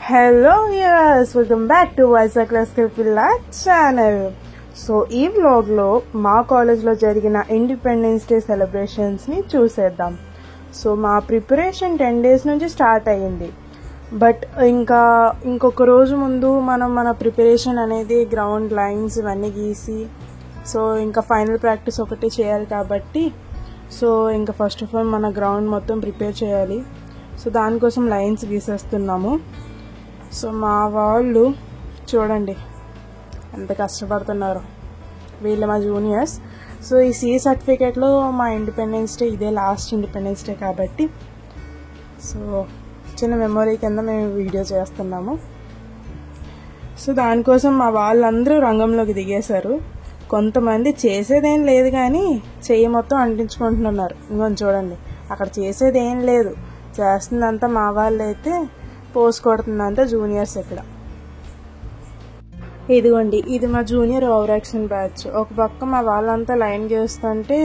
Hello viewers, welcome back to Vizag classical పిల్ల channel. So ఈ వ్లాగ్లో మా కాలేజ్లో జరిగిన ఇండిపెండెన్స్ డే సెలబ్రేషన్స్ని చూసేద్దాం. సో మా ప్రిపరేషన్ 10 days నుంచి స్టార్ట్ అయ్యింది. బట్ ఇంకొక రోజు ముందు మన ప్రిపరేషన్ అనేది గ్రౌండ్ లైన్స్ ఇవన్నీ గీసి సో ఇంకా ఫైనల్ ప్రాక్టీస్ ఒకటి చేయాలి కాబట్టి సో ఇంకా ఫస్ట్ ఆఫ్ ఆల్ మన గ్రౌండ్ మొత్తం ప్రిపేర్ చేయాలి. సో దానికోసం లైన్స్ గీసేస్తున్నాము. సో మా వాళ్ళు చూడండి ఎంత కష్టపడుతున్నారు. వీళ్ళు మా జూనియర్స్. సో ఈ సిఏ సర్టిఫికేట్లో మా ఇండిపెండెన్స్ డే ఇదే లాస్ట్ ఇండిపెండెన్స్ డే కాబట్టి సో చిన్న మెమొరీ కింద మేము వీడియో చేస్తున్నాము. సో దానికోసం మా వాళ్ళందరూ రంగంలోకి దిగేశారు. కొంతమంది చేసేదేం లేదు కానీ చెయ్యి మొత్తం అంటించుకుంటున్నారు. ఇంకొంచెం చూడండి, అక్కడ చేసేదేం లేదు, చేస్తుందంతా మా వాళ్ళు అయితే పోస్ట్ కొడుతుందంతా జూనియర్స్. ఇక్కడ ఇదిగోండి, ఇది మా జూనియర్ ఓవర్ యాక్షన్ బ్యాచ్. ఒక పక్క మా వాళ్ళంతా లైన్ చేస్తుంటే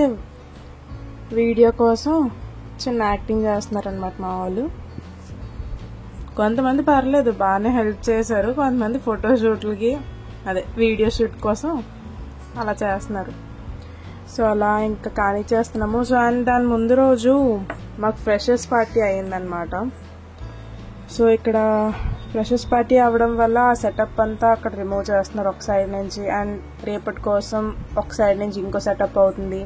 వీడియో కోసం చిన్న యాక్టింగ్ చేస్తున్నారనమాట మా వాళ్ళు. కొంతమంది పర్లేదు బాగానే హెల్ప్ చేశారు, కొంతమంది ఫోటోషూట్లకి వీడియో షూట్ కోసం అలా చేస్తున్నారు. సో అలా ఇంకా కానీ చేస్తున్నాము. సో అండ్ దాని ముందు రోజు మాకు ఫ్రెషర్స్ పార్టీ అయ్యిందనమాట. సో ఇక్కడ ఫ్రెషర్స్ పార్టీ అవ్వడం వల్ల ఆ సెటప్ అంతా అక్కడ రిమూవ్ చేస్తున్నారు ఒక సైడ్ నుంచి, అండ్ రేపటి కోసం ఒక సైడ్ నుంచి ఇంకో సెటప్ అవుతుంది.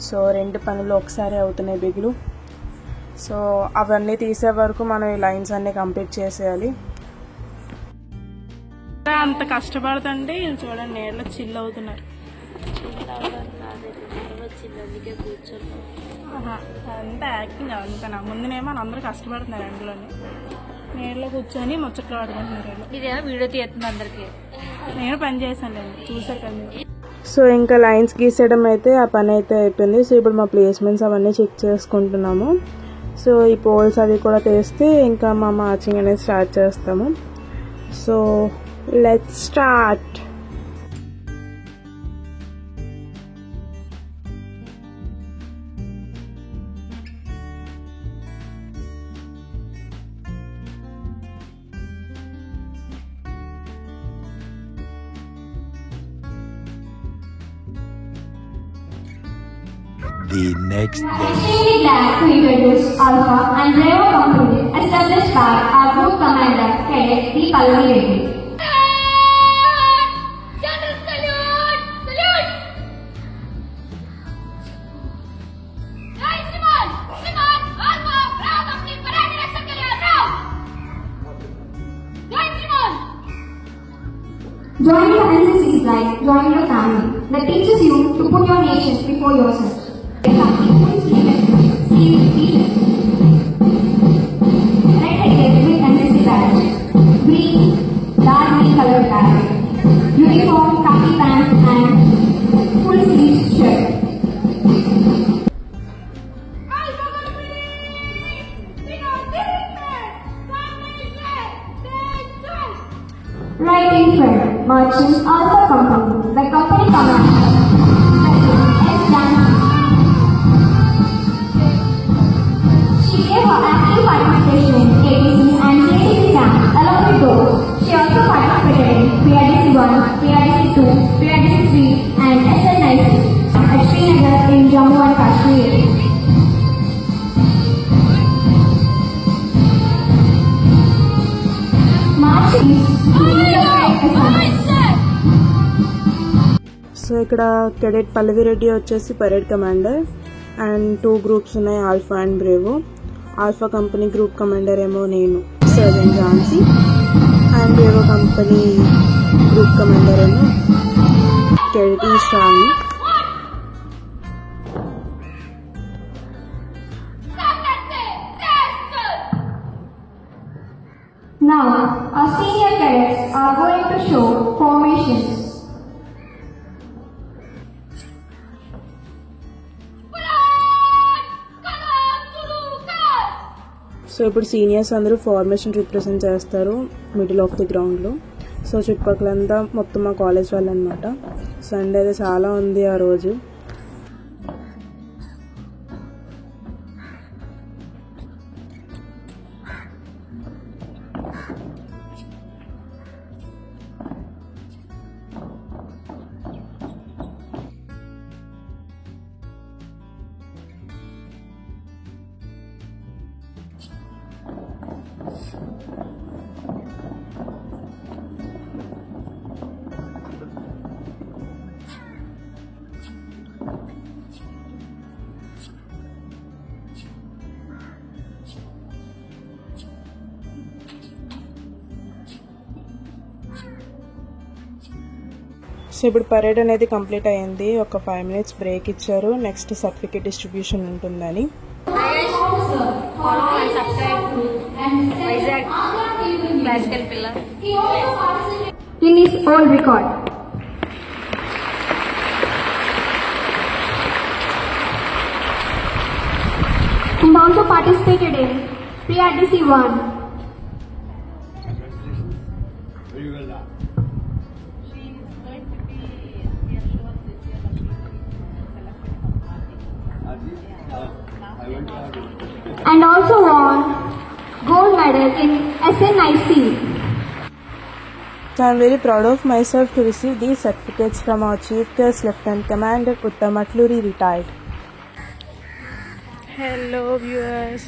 సో 2 పనులు ఒకసారి అవుతున్నాయి బిగులు. సో అవన్నీ తీసే వరకు మనం ఈ లైన్స్ అన్నీ కంప్లీట్ చేసేయాలి. అంత కష్టపడుతుంటే చూడండి నీళ్ళలో చిల్ అవుతున్నారు. అంతా యాక్టింగ్ అంతనా? ముందునేమో అందరూ కష్టపడుతున్నారు, అందులోనే నీళ్ళలో కూర్చొని ముచ్చట్లు ఆడుకుంటున్నారు. ఇదేమో వీడియో తీస్తుంది అందరికి. నేను పని చేశాను, చూసారు కదా. సో ఇంకా లైన్స్ గీసేయడం అయితే ఆ పని అయితే అయిపోయింది. సో ఇప్పుడు మా ప్లేస్మెంట్స్ అవన్నీ చెక్ చేసుకుంటున్నాము. సో ఈ పోల్స్ అవి కూడా తీస్తే ఇంకా మా మార్చింగ్ అనేది స్టార్ట్ చేస్తాము. So let's start. The next day. Extremely glad to introduce Alpha and Bravo Company established by our group commander, Cadet D. Pallavi Reddy. General salute! Salute! Jai Shriman! Shriman! Alpha! Bravo Company parade direction के लिए आओ! Jai Shriman! Joining the NCC is like joining a family that teaches you to put your nation before yourself. Red-headed with NCC badge, green, dark green colored badge, uniform, khaki pants and full sleeves shirt. Alpha Company! Right in front, marches Alpha Company, the company commander. S. Janaki. She gave her active participation in ADC and JDC camp along with those. She also participated in PRDC 1, PRDC 2, PRDC 3 and SNIC at Srinagar in Jammu and Kashmir. Marching is so ఇక్కడ cadet Pallavi Reddy వచ్చేసి parade commander, and 2 groups ఉన్నాయి, alpha and bravo. Alpha company group commander ఏమో నేను, sergeant Jhansi, and bravo company group commander ఏమో cadet ఈ Sravani. Now, our senior cadets are going to show formations. So ఇప్పుడు seniors అందరూ formation represent చేస్తారు middle of the గ్రౌండ్లో. So చుట్టుపక్కలంతా మొత్తం మా కాలేజ్ వాళ్ళు అనమాట. సండే అయితే చాలా ఉంది ఆ రోజు. సో ఇప్పుడు పరేడ్ అనేది కంప్లీట్ అయ్యింది. ఒక 5 minutes బ్రేక్ ఇచ్చారు. నెక్స్ట్ సర్టిఫికేట్ డిస్ట్రిబ్యూషన్ ఉంటుందని. In his own record. And also participated in PRDC 1. And also won gold medal in SNIC. So I am very proud of myself to receive these certificates from our Chief Guest Lieutenant Commander Uttam Atluri, retired. Hello viewers.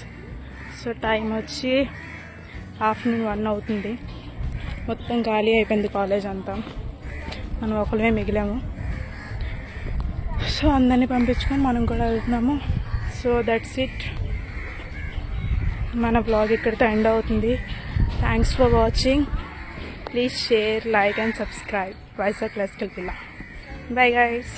So time వచ్చి afternoon 1 అవుతుంది. మొత్తం ఖాళీ అయిపోయింది college అంతా. మనం ఒకళ్ళమే మిగిలాము. So అందరినీ పంపించుకొని మనం కూడా వెళ్తున్నాము. So that's it. మన బ్లాగ్ ఇక్కడితో ఎండ్ అవుతుంది. Thanks for watching. Please share, like and subscribe Vizag classical పిల్ల. Bye guys.